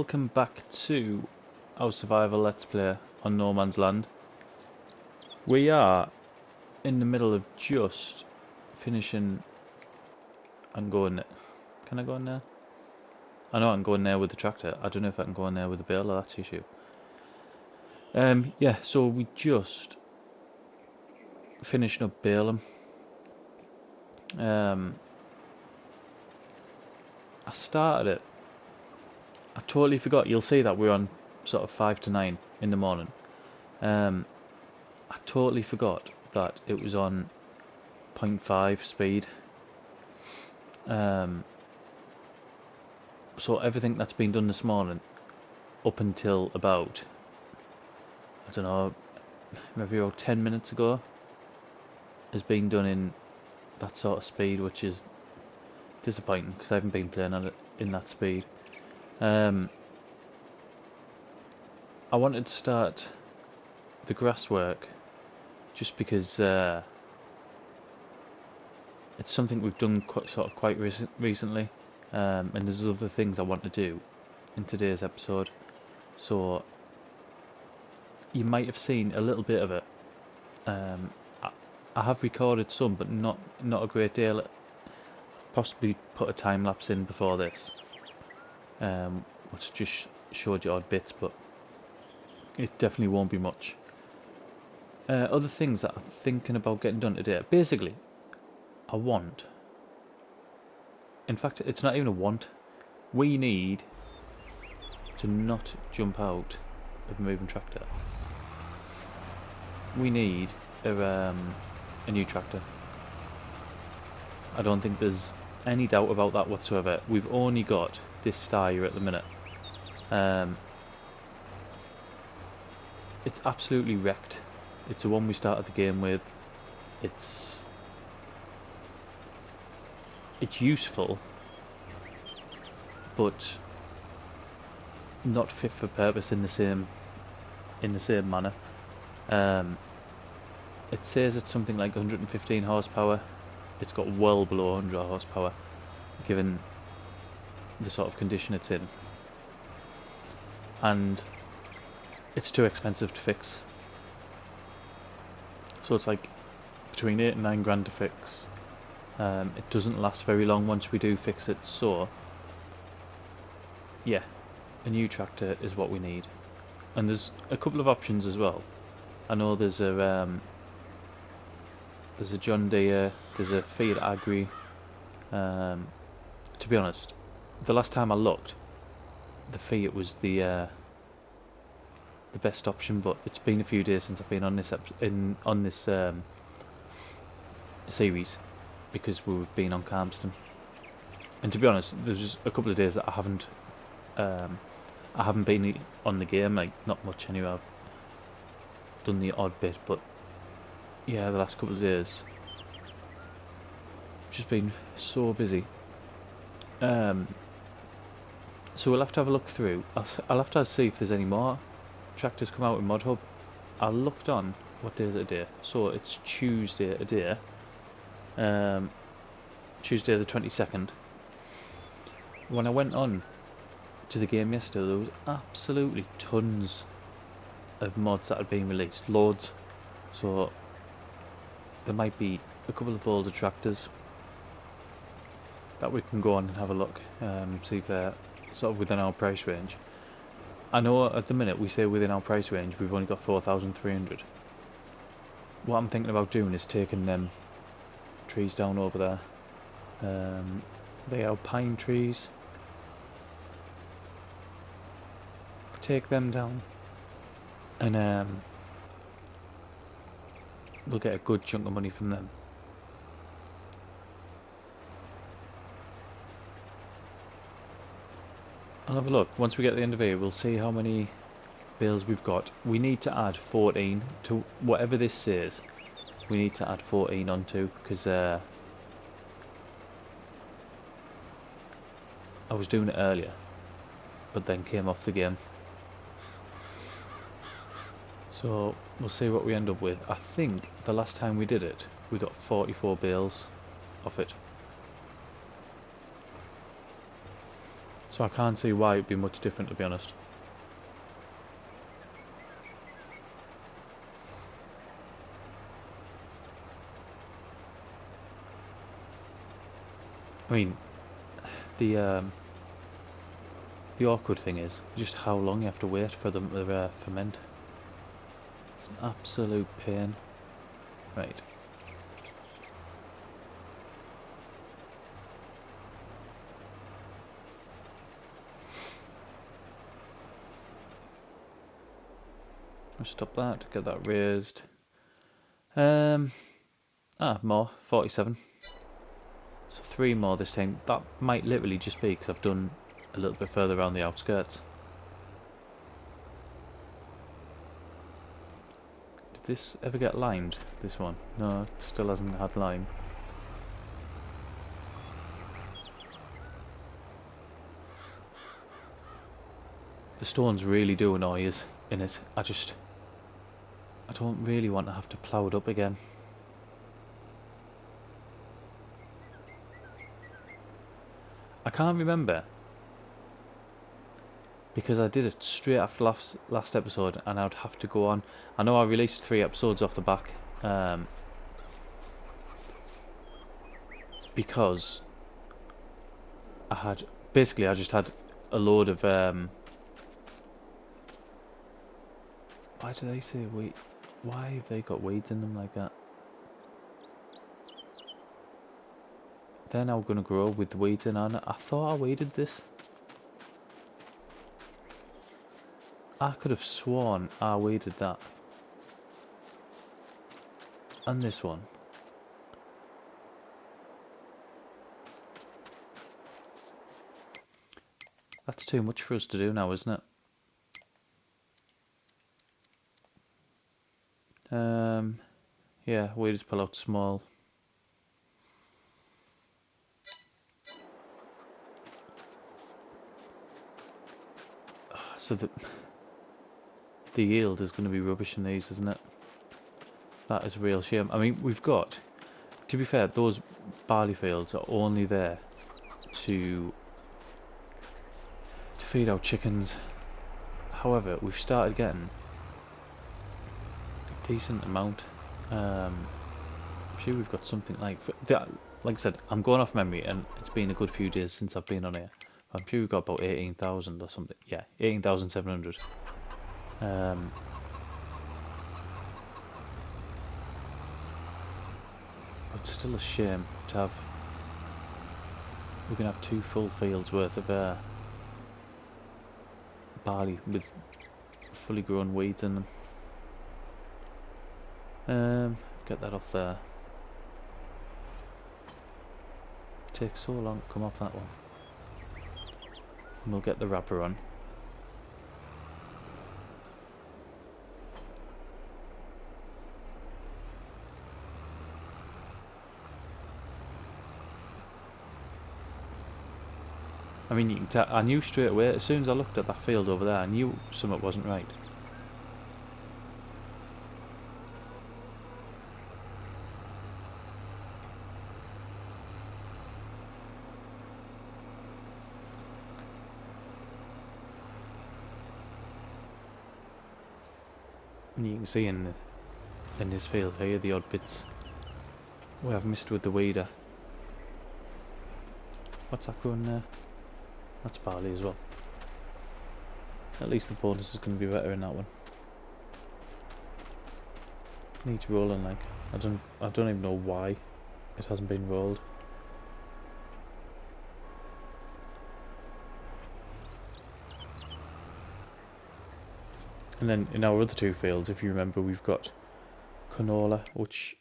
welcome back to our survival let's play on No Man's Land. We are in the middle of just finishing and going. Can I go in there? I know I can go in there with the tractor. I don't know if I can go in there with the baler, that's the issue. Yeah, so we just finishing up baling. I started it. I totally forgot. You'll see that we're on sort of 5 to 9 in the morning. I totally forgot that it was on 0.5 speed. So everything that's been done this morning up until about, I don't know, maybe about 10 minutes ago has been done in that sort of speed, which is disappointing because I haven't been playing at it in that speed. I wanted to start the grass work just because it's something we've done quite recently, and there's other things I want to do in today's episode, so you might have seen a little bit of it. I have recorded some, but not a great deal. Possibly put a time lapse in before this, which just showed you odd bits, but it definitely won't be much. Other things that I'm thinking about getting done today. Basically, in fact, it's not even a want. We need to not jump out of a moving tractor. We need a new tractor. I don't think there's any doubt about that whatsoever. We've only got this Steyr at the minute. It's absolutely wrecked. It's the one we started the game with. It's useful, but not fit for purpose in the same manner. It says it's something like 115 horsepower. It's got well below 100 horsepower, given the sort of condition it's in, and it's too expensive to fix. So it's like between 8 and 9 grand to fix. It doesn't last very long once we do fix it, so yeah, a new tractor is what we need. And there's a couple of options as well. I know there's a John Deere, there's a Fiat Agri. To be honest, the last time I looked, the Fiat was the best option, but it's been a few days since I've been on this series because we've been on Calmston. And to be honest, there's just a couple of days that I haven't been on the game, like not much anyway. I've done the odd bit, but yeah, the last couple of days just been so busy. So we'll have to have a look through. I'll have to see if there's any more tractors come out in Mod Hub. I looked on what day is it today, so it's Tuesday today. Tuesday the 22nd. When I went on to the game yesterday, there was absolutely tons of mods that had been released, loads. So there might be a couple of older tractors that we can go on and have a look, see if they're sort of within our price range. I know at the minute we say within our price range, we've only got 4,300. What I'm thinking about doing is taking them trees down over there. They are pine trees. Take them down, and we'll get a good chunk of money from them. I'll have a look. Once we get to the end of here, we'll see how many bales we've got. We need to add 14 to whatever this says. We need to add 14 onto, because I was doing it earlier, but then came off the game. So we'll see what we end up with. I think the last time we did it, we got 44 bales off it. So I can't see why it'd be much different, to be honest. I mean, the the awkward thing is just how long you have to wait for them to ferment. It's an absolute pain. Right. I'll stop that, get that raised. More, 47. So 3 more this time. That might literally just be because I've done a little bit further around the outskirts. Did this ever get limed, this one? No, it still hasn't had lime. The stones really do annoy us in it. I don't really want to have to plough it up again. I can't remember because I did it straight after last episode, and I'd have to go on. I know I released 3 episodes off the back because I just had a load of why do they say weed? Why have they got weeds in them like that? They're now going to grow with weeds in on it. I thought I weeded this. I could have sworn I weeded that. And this one. That's too much for us to do now, isn't it? Yeah, we just pull out small. So the yield is going to be rubbish in these, isn't it? That is a real shame. I mean, we've got, to be fair, those barley fields are only there to feed our chickens. However, we've started getting a decent amount. I'm sure we've got something like I said, I'm going off memory, and it's been a good few days since I've been on here. I'm sure we've got about 18,000 or something. Yeah, 18,700. But still a shame to have. We're gonna have 2 full fields worth of barley with fully grown weeds in them. Get that off there. It takes so long to come off that one. And we'll get the wrapper on. I mean, you can tell, I knew straight away, as soon as I looked at that field over there, I knew something wasn't right. And you can see in this field here, the odd bits we have missed with the weeder. What's that growing there? That's barley as well. At least the bonus is going to be better in that one. Needs rolling, like I don't even know why it hasn't been rolled. And then in our other 2 fields, if you remember, we've got canola, which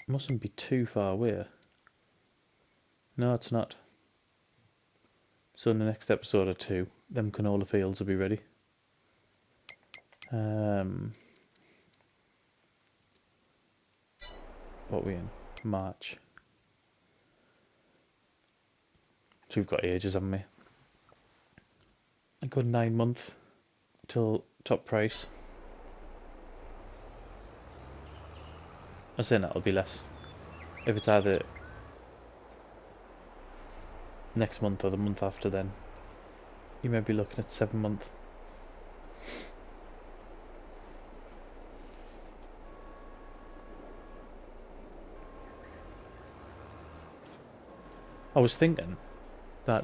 mustn't be too far away. No, it's not. So in the next episode or 2, them canola fields will be ready. What are we in? March. So we've got ages, haven't we? A good 9 months till top price. I'm saying that'll be less. If it's either next month or the month after, then you may be looking at 7 months. I was thinking that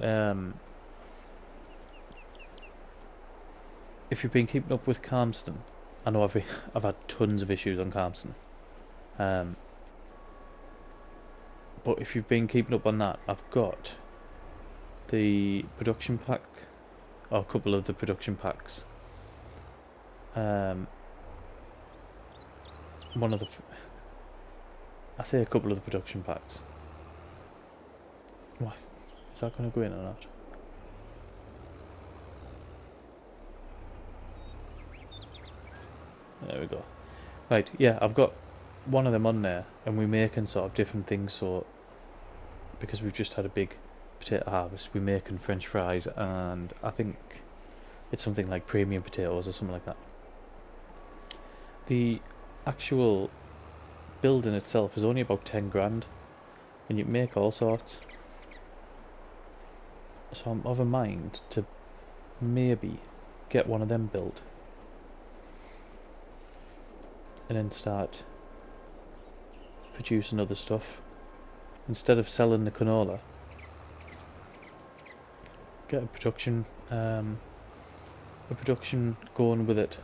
if you've been keeping up with Calmston, I know I've had tons of issues on Calmston, but if you've been keeping up on that, I've got the production pack, or a couple of the production packs. One of the, I say a couple of the production packs. Why? Is that going to go in or not? There we go. Right, yeah, I've got one of them on there, and we're making sort of different things. So, because we've just had a big potato harvest, we're making French fries, and I think it's something like premium potatoes or something like that. The actual building itself is only about 10 grand, and you can make all sorts. So I'm of a mind to maybe get one of them built, and then start producing other stuff. Instead of selling the canola, get a production going with it.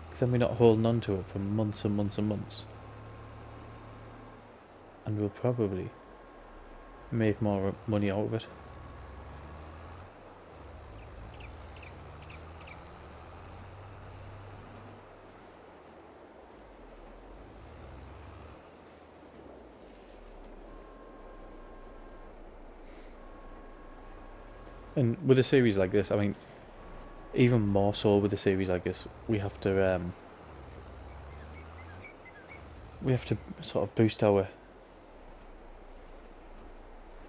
Because then we're not holding on to it for months and months and months. And we'll probably make more money out of it. And with a series like this, I mean, even more so with a series like this, we have to sort of boost our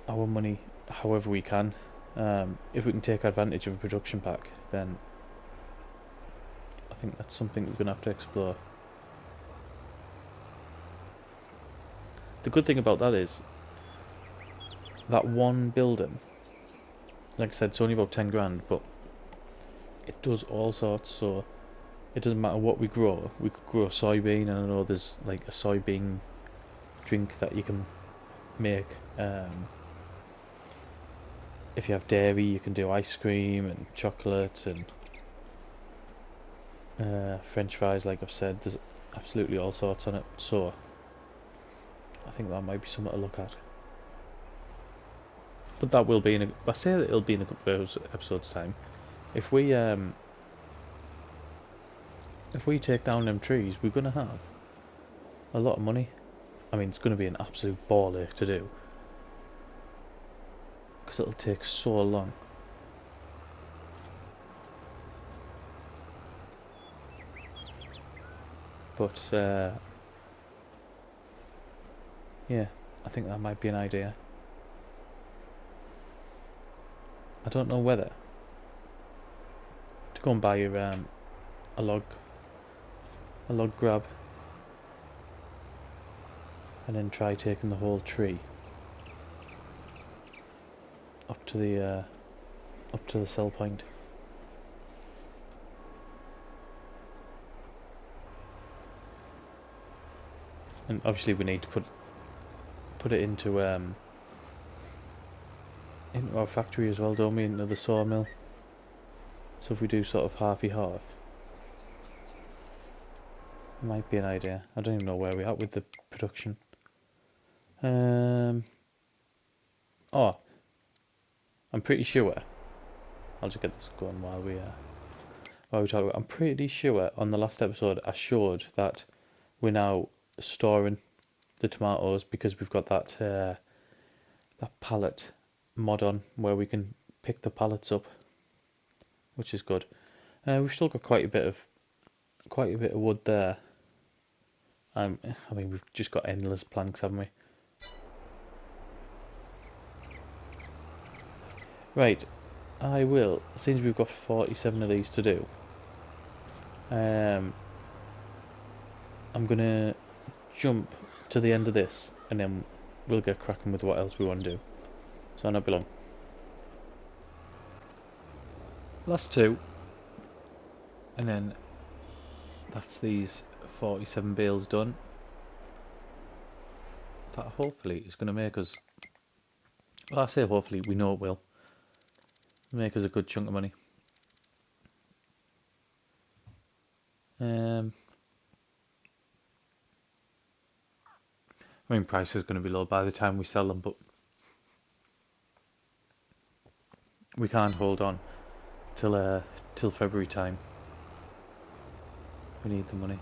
money however we can. If we can take advantage of a production pack, then I think that's something we're going to have to explore. The good thing about that is that one building, like I said, it's only about 10 grand, but it does all sorts. So it doesn't matter what we grow. We could grow soybean, and I know there's like a soybean drink that you can make. If you have dairy, you can do ice cream and chocolate and French fries. Like I've said, there's absolutely all sorts on it. So I think that might be something to look at. But that will be I say that it'll be in a couple of episodes time. If we take down them trees, we're gonna have a lot of money. I mean, it's gonna be an absolute ball ache to do, because it'll take so long. But yeah, I think that might be an idea. I don't know whether to go and buy a log grab, and then try taking the whole tree up to the sell point. And obviously we need to put it into our factory as well, don't we? Into the sawmill. So if we do sort of halfy half, it might be an idea. I don't even know where we're at with the production. Oh, I'm pretty sure. I'll just get this going while we talk about. I'm pretty sure on the last episode I showed that we're now storing the tomatoes because we've got that that pallet mod on where we can pick the pallets up, which is good. We've still got quite a bit of wood there. I mean, we've just got endless planks, haven't we? Right, I will. Since we've got 47 of these to do, I'm gonna jump to the end of this, and then we'll get cracking with what else we want to do. So so not be long. Last two, and then that's these 47 bales done. That hopefully is going to make us, well, I say hopefully, we know it will make us a good chunk of money. I mean, price is going to be low by the time we sell them, but we can't hold on till February time. We need the money.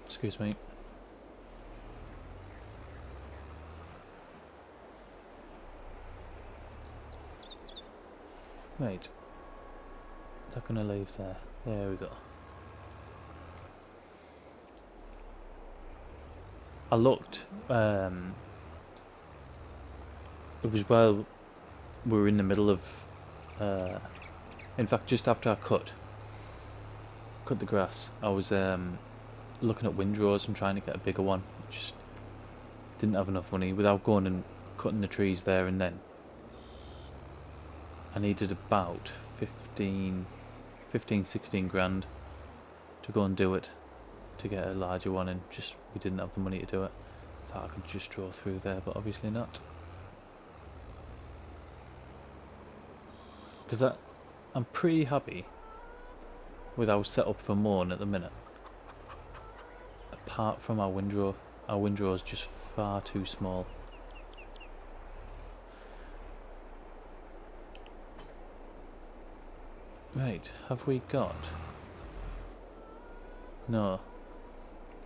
Excuse me. Right. Is that going to leave there? There we go. I looked. It was while we were in the middle of. In fact, just after I cut the grass, I was looking at windrows and trying to get a bigger one. Just didn't have enough money without going and cutting the trees there and then. I needed about 15, 16 grand to go and do it, to get a larger one, and just we didn't have the money to do it. Thought I could just draw through there, but obviously not. Because I'm pretty happy with our setup for mowing at the minute. Apart from our windrow is just far too small. Right, have we got? No.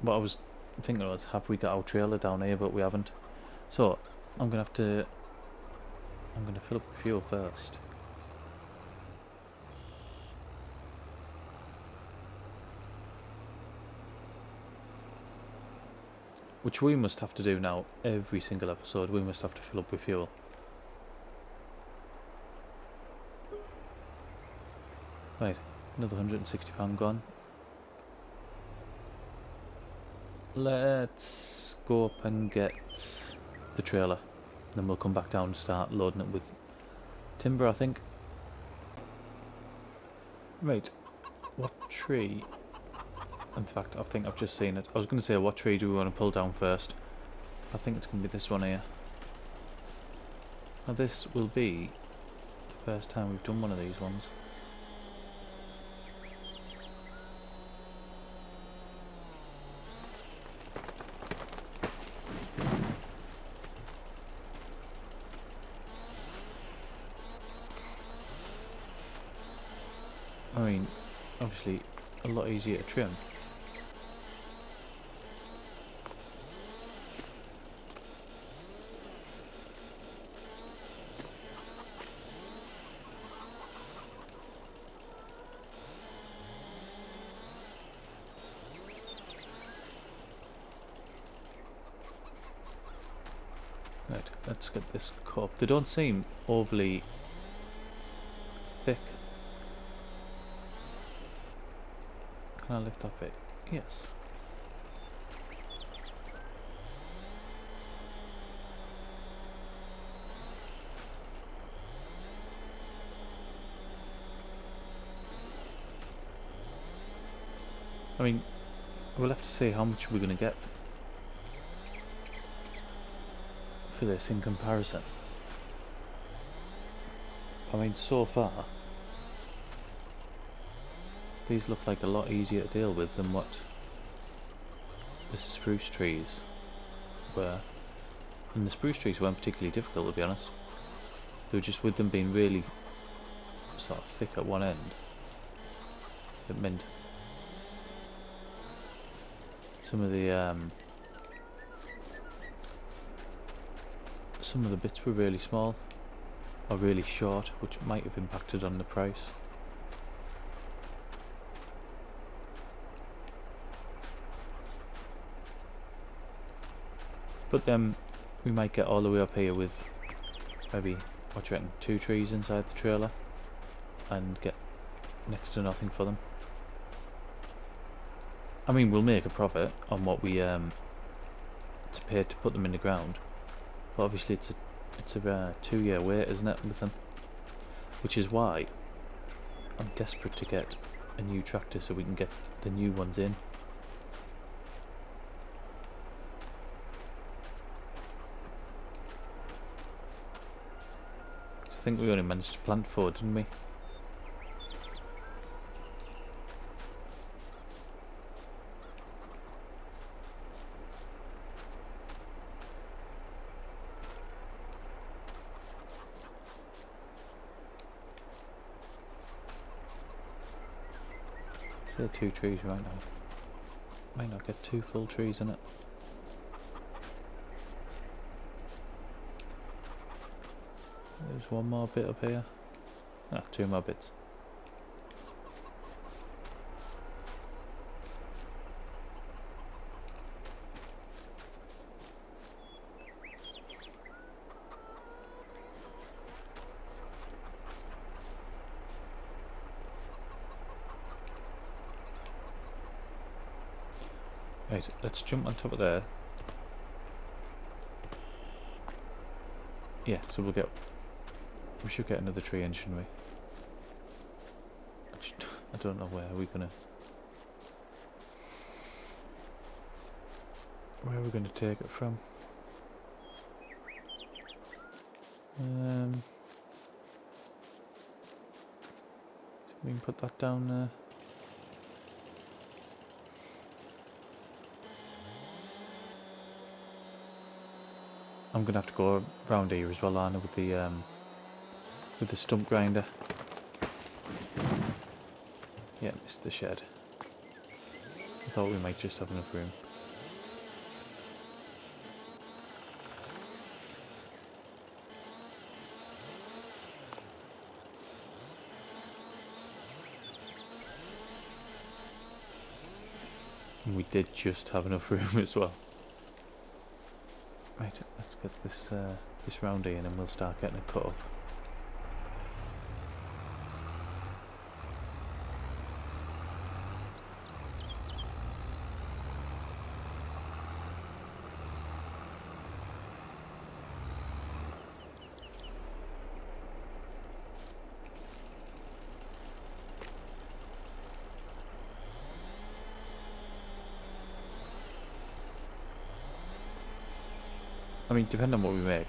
What I was thinking was, have we got our trailer down here? But we haven't. So I'm gonna fill up with fuel first. Which we must have to do now every single episode. We must have to fill up with fuel. Right, another £160 gone. Let's go up and get the trailer. Then we'll come back down and start loading it with timber, I think. Right, what tree? In fact, I think I've just seen it. I was going to say, what tree do we want to pull down first? I think it's going to be this one here. Now this will be the first time we've done one of these ones. I mean, obviously a lot easier to trim. Right, let's get this cut up. They don't seem overly thick. Can I lift up it? Yes. I mean, we'll have to see how much we're going to get for this in comparison. I mean, so far these look like a lot easier to deal with than what the spruce trees were. And the spruce trees weren't particularly difficult, to be honest. They were just, with them being really sort of thick at one end, it meant some of the bits were really small or really short, which might have impacted on the price. But then we might get all the way up here with maybe, what do you reckon, 2 trees inside the trailer and get next to nothing for them. I mean, we'll make a profit on what we to pay to put them in the ground. But obviously it's a 2-year wait, isn't it, with them? Which is why I'm desperate to get a new tractor so we can get the new ones in. I think we only managed to plant 4, didn't we? Say 2 trees right now. Might not get 2 full trees in it. There's one more bit up here. Ah, 2 more bits. Right, let's jump on top of there. Yeah, so we should get another tree in, shouldn't we? I don't know where we're gonna take it from. We can put that down there. I'm gonna have to go around here as well, Lana, with the stump grinder. Yeah, missed the shed. I thought we might just have enough room. And we did just have enough room as well. Right, let's get this round here and then we'll start getting it cut up. I mean, depending on what we make,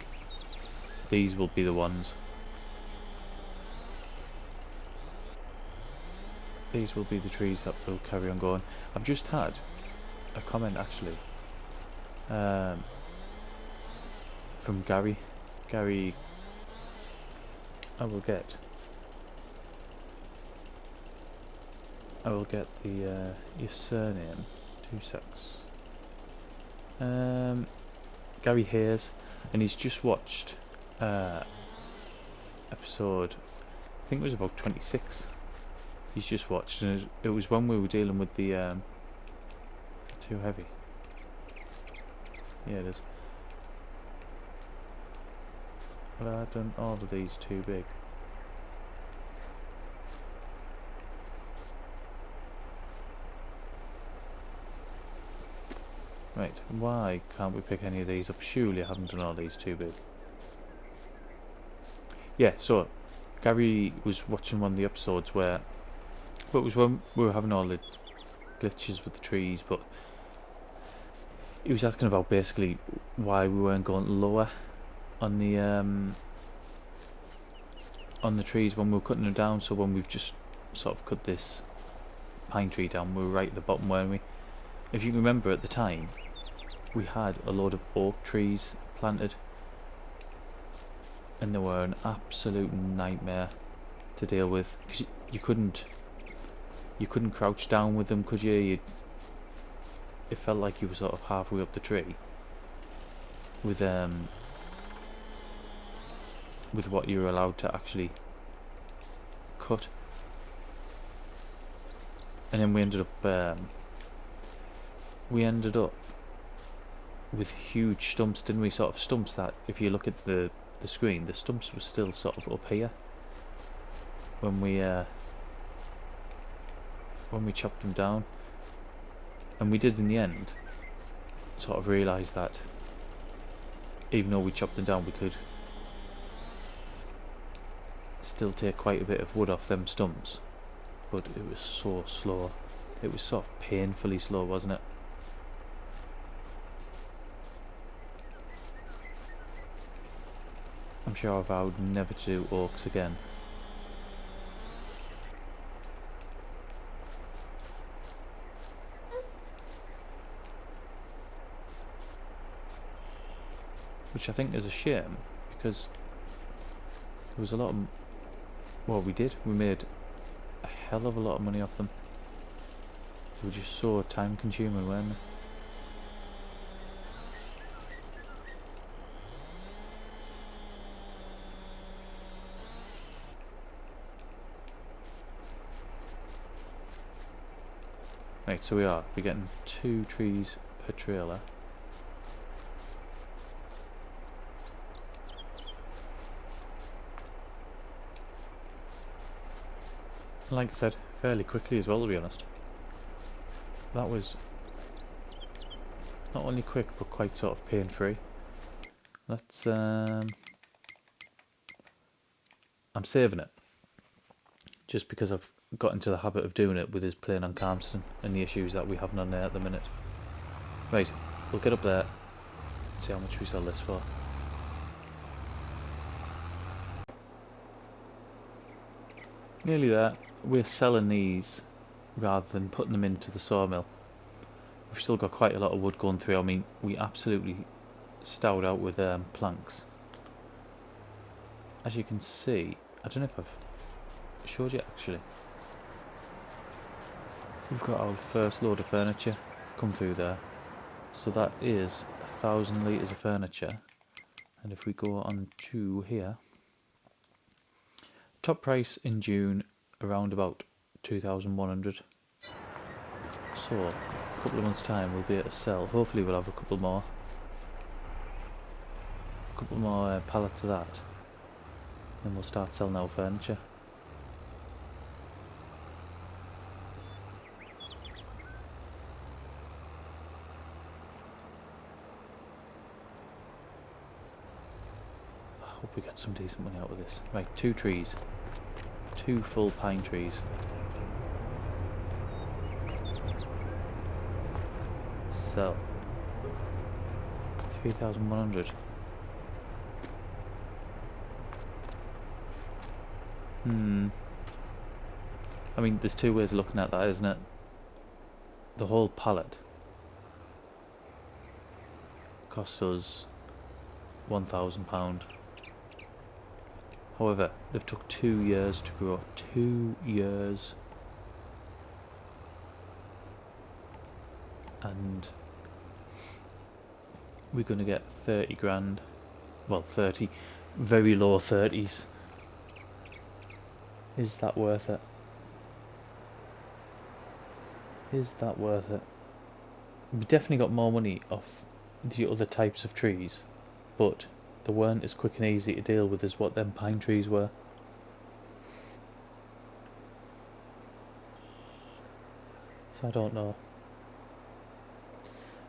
these will be the ones. These will be the trees that will carry on going. I've just had a comment actually from Gary. Gary, I will get the your surname. 2 secs. Gary Hayes, and he's just watched episode, I think it was about 26. He's just watched, and it was when we were dealing with the too heavy. Yeah, it is. But I've done all of these too big. Right, why can't we pick any of these up? Surely I haven't done all these too big. Yeah, so Gary was watching one of the episodes where, but it was when we were having all the glitches with the trees, but he was asking about basically why we weren't going lower on the trees when we were cutting them down. So when we've just sort of cut this pine tree down, we were right at the bottom, weren't we? If you remember at the time, we had a load of oak trees planted, and they were an absolute nightmare to deal with, because you couldn't crouch down with them, could you? It felt like you were sort of halfway up the tree with what you were allowed to actually cut. And then we ended up with huge stumps, didn't we? Sort of stumps that, if you look at the screen, the stumps were still sort of up here when we chopped them down. And we did in the end sort of realised that even though we chopped them down, we could still take quite a bit of wood off them stumps, but it was so slow. It was sort of painfully slow, wasn't it? I'm sure I vowed never to do oaks again. Which I think is a shame, because there was a lot of... Well, we made a hell of a lot of money off them. They were just so time consuming, weren't they? Right, so we're getting 2 trees per trailer. Like I said, fairly quickly as well, to be honest. That was not only quick, but quite sort of pain-free. Let's, I'm saving it, just because I've got into the habit of doing it with us playing on Calmston and the issues that we have on there at the minute. Right, we'll get up there, see how much we sell this for. Nearly there. We're selling these rather than putting them into the sawmill. We've still got quite a lot of wood going through. I mean, we absolutely stowed out with planks. As you can see, I don't know if I've showed you actually. We've got our first load of furniture come through there. So that is 1,000 litres of furniture. And if we go on to here, top price in June around about 2,100. So a couple of months time we'll be able to sell. Hopefully we'll have a couple more pallets of that, and we'll start selling our furniture. I hope we get some decent money out of this. Right, 2 trees, 2 full pine trees. Sell 3,100. I mean, there's 2 ways of looking at that, isn't it? The whole pallet costs us £1,000. However, they've took 2 years to grow. 2 years. And we're going to get 30 grand. Well, 30. Very low 30s. Is that worth it? Is that worth it? We definitely got more money off the other types of trees, but they weren't as quick and easy to deal with as what them pine trees were. So I don't know.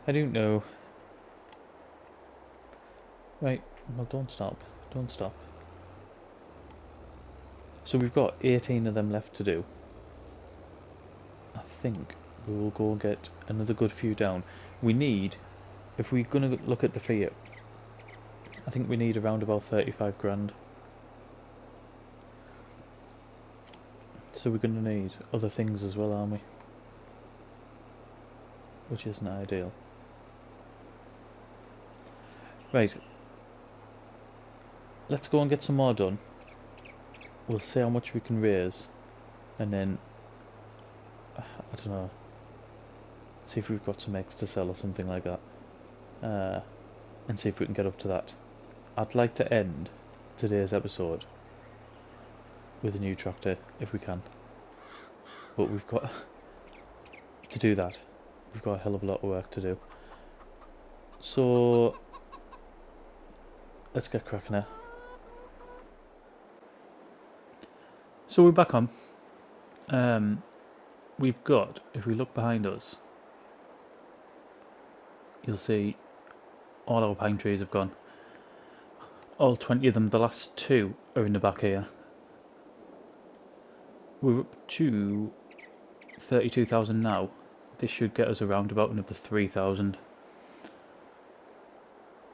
I don't know. Right, well, don't stop. Don't stop. So we've got 18 of them left to do. I think we will go get another good few down. We need, if we're going to look at the fee, I think we need around about 35 grand. So we're going to need other things as well, aren't we? Which isn't ideal. Right. Let's go and get some more done. We'll see how much we can raise. And then, I don't know, see if we've got some eggs to sell or something like that. And see if we can get up to that. I'd like to end today's episode with a new tractor if we can. But we've got to do that. We've got a hell of a lot of work to do. So let's get cracking here. So we're back on. We've got, if we look behind us, you'll see all our pine trees have gone. All 20 of them, the last 2 are in the back here. We're up to 32,000 now. This should get us around about another 3,000.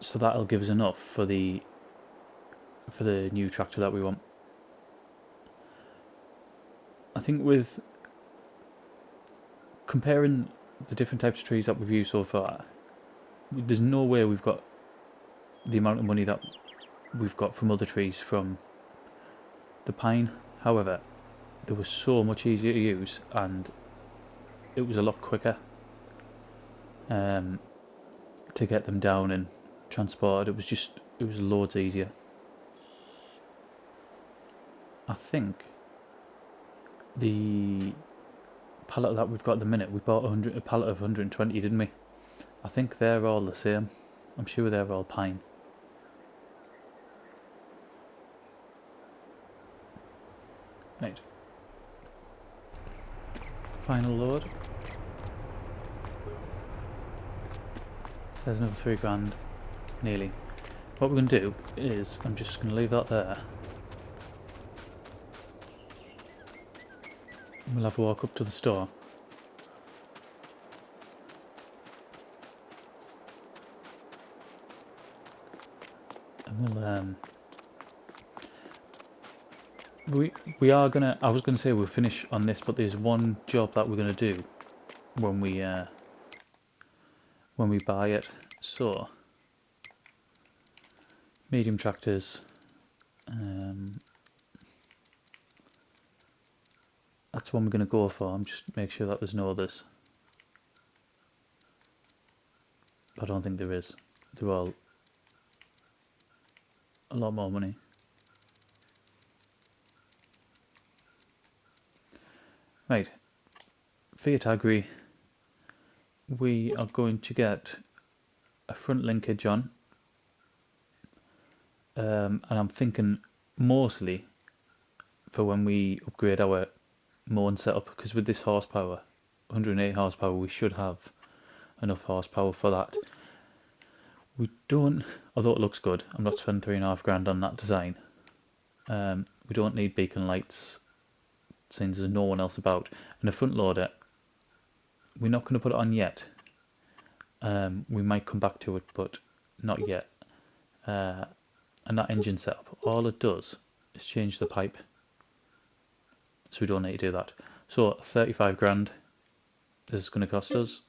So that'll give us enough for the new tractor that we want. I think with comparing the different types of trees that we've used so far, there's no way we've got the amount of money that we've got from other trees from the pine. However, they were so much easier to use and it was a lot quicker to get them down and transported. It was loads easier. I think the pallet that we've got at the minute, we bought a pallet of 120, didn't we? I think they're all the same. I'm sure they're all pine. Right. Final load. So there's another 3 grand, nearly. What we're going to do is, I'm just going to leave that there. We'll have a walk up to the store. And we are gonna, I was gonna say we'll finish on this, but there's one job that we're gonna do when we buy it. So medium tractors, that's one we're gonna go for. I'm just make sure that there's no others. I don't think there is. They're all a lot more money. Right, Fiat Agri, we are going to get a front linkage on, and I'm thinking mostly for when we upgrade our mowing setup, because with this horsepower, 108 horsepower, we should have enough horsepower for that. We don't, although it looks good, I'm not spending 3.5 grand on that design. We don't need beacon lights since there's no one else about. And a front loader, we're not going to put it on yet. We might come back to it, but not yet. And that engine setup, all it does is change the pipe. So we don't need to do that. So 35 grand this is going to cost us.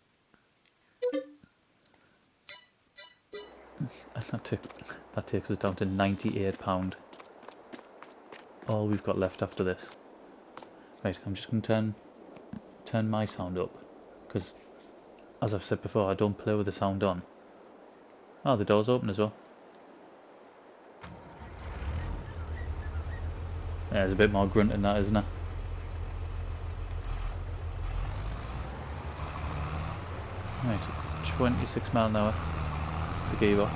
And that takes us down to £98. All we've got left after this. Right, I'm just going to turn my sound up, because as I've said before, I don't play with the sound on. Oh, the door's open as well. Yeah, there's a bit more grunt in that, isn't there? Right, 26 mile an hour, the gearbox.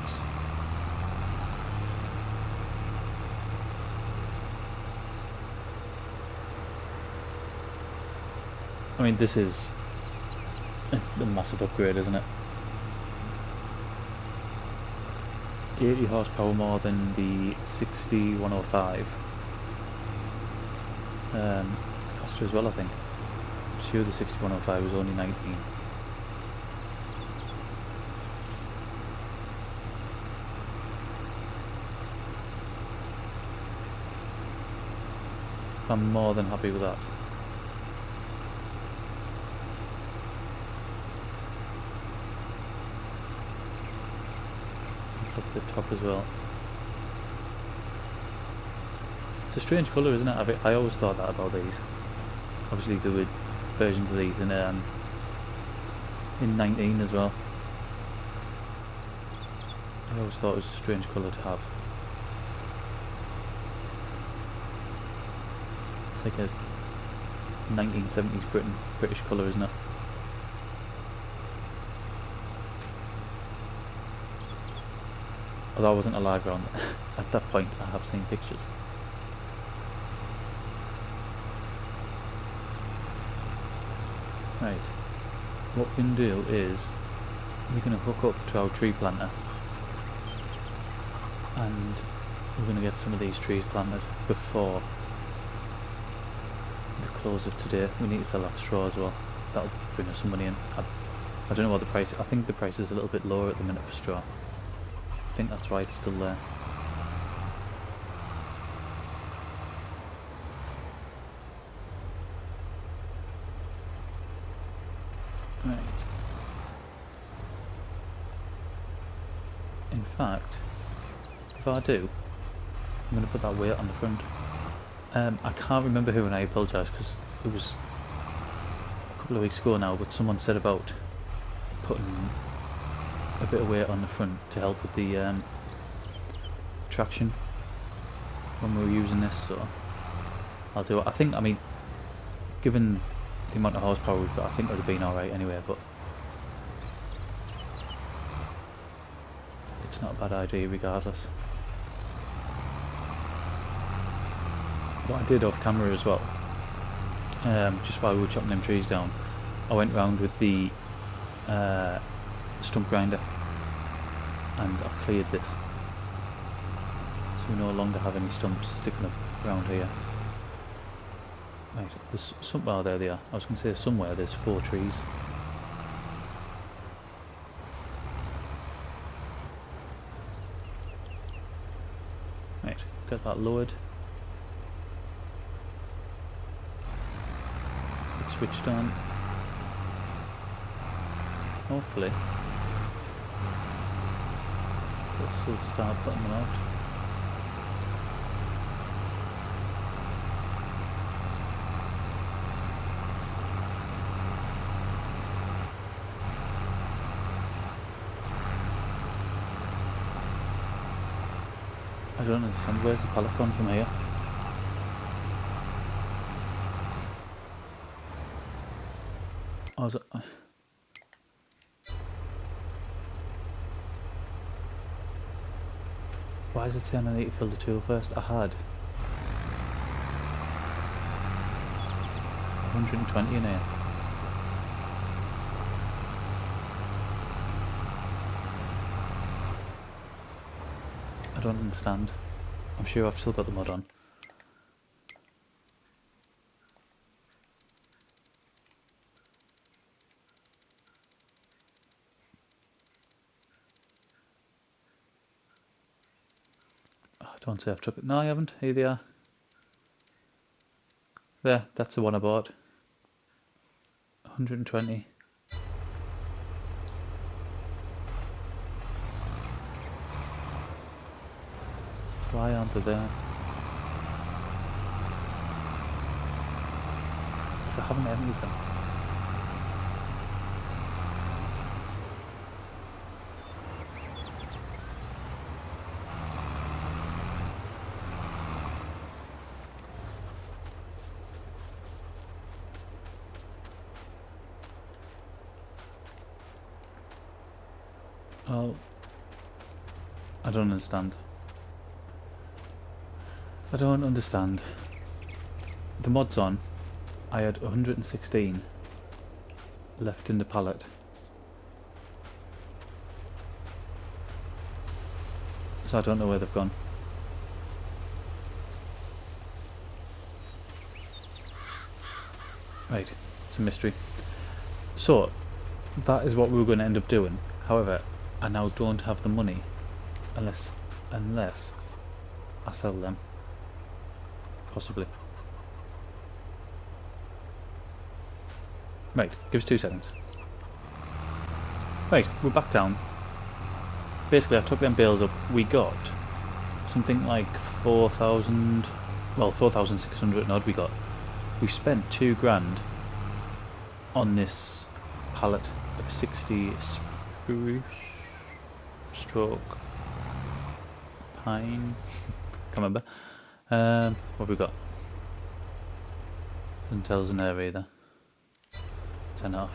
I mean, this is a massive upgrade, isn't it? 80 horsepower more than the 6105. Faster as well, I think. Sure, the 6105 was only 19. I'm more than happy with that. Look at the top as well. It's a strange colour, isn't it? I always thought that about these. Obviously there were versions of these in 19 as well. I always thought it was a strange colour to have. It's like a 1970s British colour, isn't it? Although I wasn't alive around at that point, I have seen pictures. Right, what we can do is we're going to hook up to our tree planter and we're going to get some of these trees planted before the close of today. We need to sell that straw as well. That'll bring us some money in. I don't know what the price. I think the price is a little bit lower at the minute for straw. I think that's why it's still there. Right. In fact, if I do, I'm going to put that weight on the front. I can't remember who, and I apologise because it was a couple of weeks ago now, but someone said about putting a bit of weight on the front to help with the traction when we were using this, so I'll do it. I mean, given the amount of horsepower we've got, I think it would have been alright anyway, but it's not a bad idea regardless. What I did off camera as well, just while we were chopping them trees down, I went round with the stump grinder and I've cleared this, so we no longer have any stumps sticking up around here. Right, there's somewhere, there they are. I was going to say somewhere there's 4 trees. Right, get that lowered. It's switched on. Hopefully this will start putting them out. I don't understand, where's the pallet gone from here? Oh, is it? Why is it saying I need to fill the tool first? I had 120 in here. I don't understand. I'm sure I've still got the mud on. Oh, don't say I've took it. No, I haven't. Here they are. There, that's the one I bought. 120. Why aren't they there? Because I haven't emptied them. Oh, I don't understand. I don't understand. The mod's on. I had 116 left in the pallet. So I don't know where they've gone. Right, it's a mystery. So, that is what we were going to end up doing. However, I now don't have the money unless I sell them. Possibly. Right, give us 2 seconds. Right, we're back down. Basically, I took them bales up. We got something like 4,000, well, 4,600 and odd we got. We spent 2 grand on this pallet of 60 spruce stroke pine. Can't remember. What have we got? Doesn't tell us in there either. 10 off.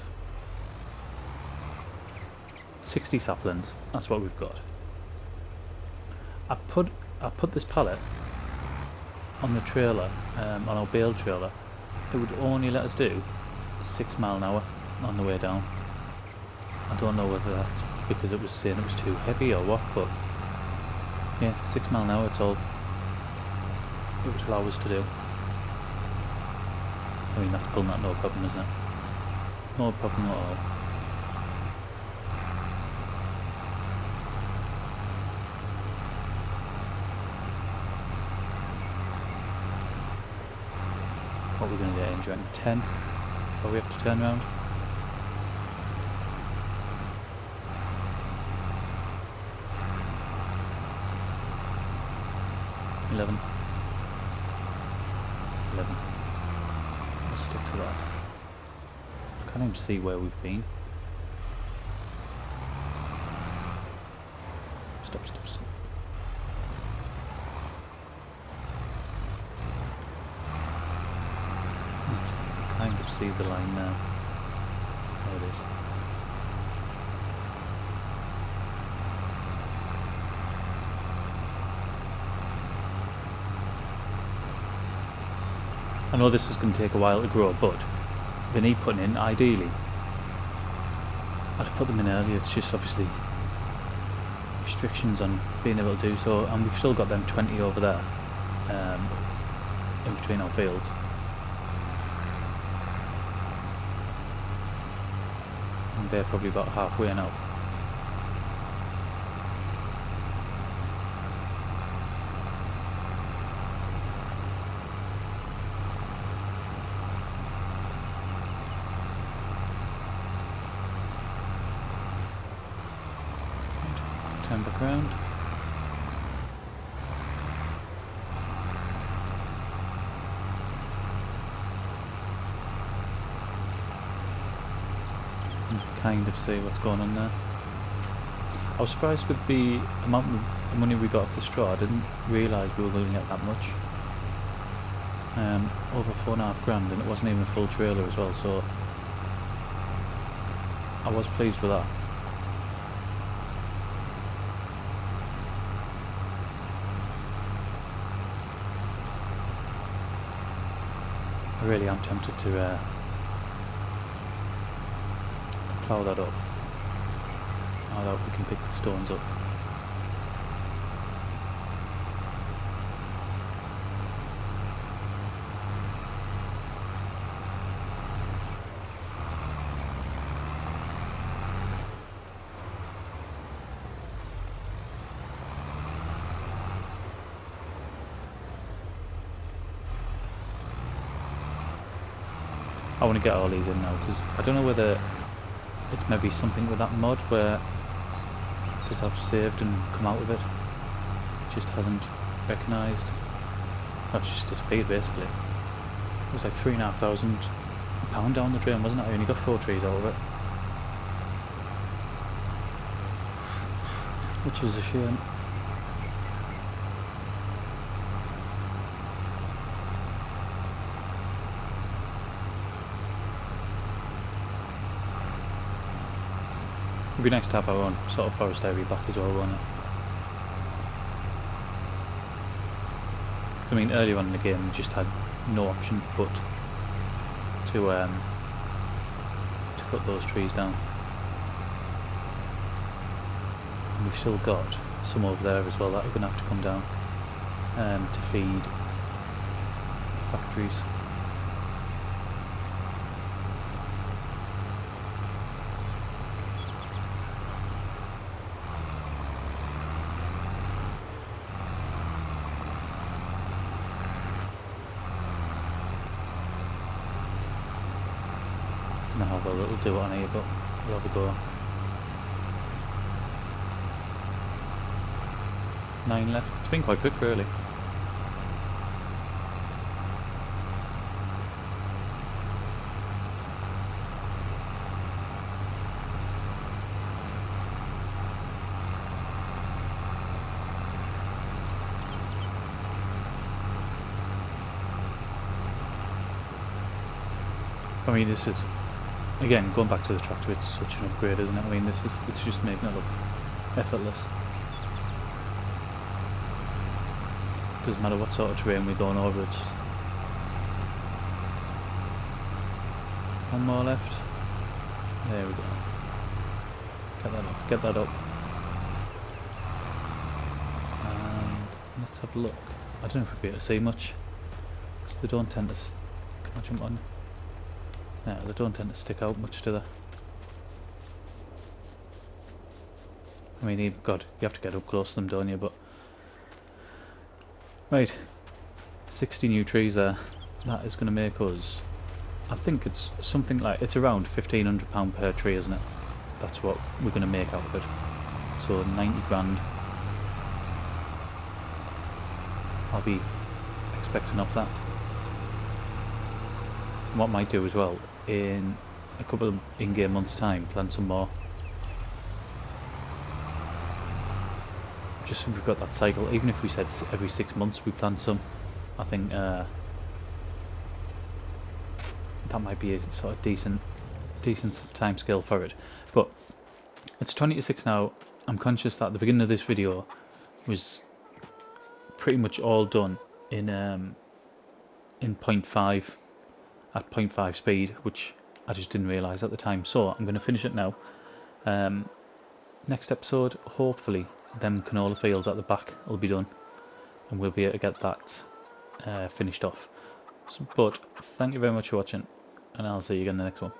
60 saplings. That's what we've got. I put this pallet on the trailer, on our bale trailer. It would only let us do 6 miles an hour on the way down. I don't know whether that's because it was saying it was too heavy or what, but yeah, 6 mile an hour, it's all it would allow us to do. I mean, that's pulling that no problem, isn't it? No problem at all. What we're going to get in, do you reckon 10 before we have to turn around? 11. 11. We'll stick to that. I can't even see where we've been. Stop. Kind of see the line now. There it is. I know this is going to take a while to grow, but they need putting in. Ideally, I'd put them in earlier. It's just obviously restrictions on being able to do so, and we've still got them 20 over there in between our fields. And they're probably about halfway now. Turn back around. And kind of see what's going on there. I was surprised with the amount of money we got off the straw. I didn't realise we were going to get that much. Over £4.5 grand, and it wasn't even a full trailer as well, so I was pleased with that. I really am tempted to plough that up. Now that we can pick the stones up. I want to get all these in now, because I don't know whether it's maybe something with that mod where, because I've saved and come out of it, it just hasn't recognised. It's just disappeared basically. It was like £3,500 down the drain, wasn't it? I only got 4 trees out of it, which is a shame. It'd be nice to have our own sort of forest area back as well, wouldn't it? I mean, earlier on in the game we just had no option but to cut those trees down. And we've still got some over there as well that are going to have to come down to feed the factories. I don't know how well it'll do it on here, but we'll have a go. 9 left. It's been quite quick, really. I mean, this is, again, going back to the tractor, it's such an upgrade, isn't it? I mean, it's just making it look effortless. Doesn't matter what sort of terrain we're going over, it's... One more left. There we go. Get that off. Get that up. And let's have a look. I don't know if we'll be able to see much, because they don't tend to... Can I jump on? Yeah, they don't tend to stick out much, do they? I mean, God, you have to get up close to them, don't you? But right, 60 new trees there. That is going to make us... I think it's something like... It's around £1,500 per tree, isn't it? That's what we're going to make out of it. So 90 grand. I'll be expecting off that. And what I might do as well, in a couple of in-game months' time, plant some more. Just so we've got that cycle. Even if we said every 6 months we plant some, I think that might be a sort of decent time scale for it. But it's 20 to 6 now. I'm conscious that the beginning of this video was pretty much all done in 0.5 at 0.5 speed, which I just didn't realise at the time. So I'm going to finish it now. Next episode, hopefully, them canola fields at the back will be done, and we'll be able to get that finished off. But thank you very much for watching, and I'll see you again in the next one.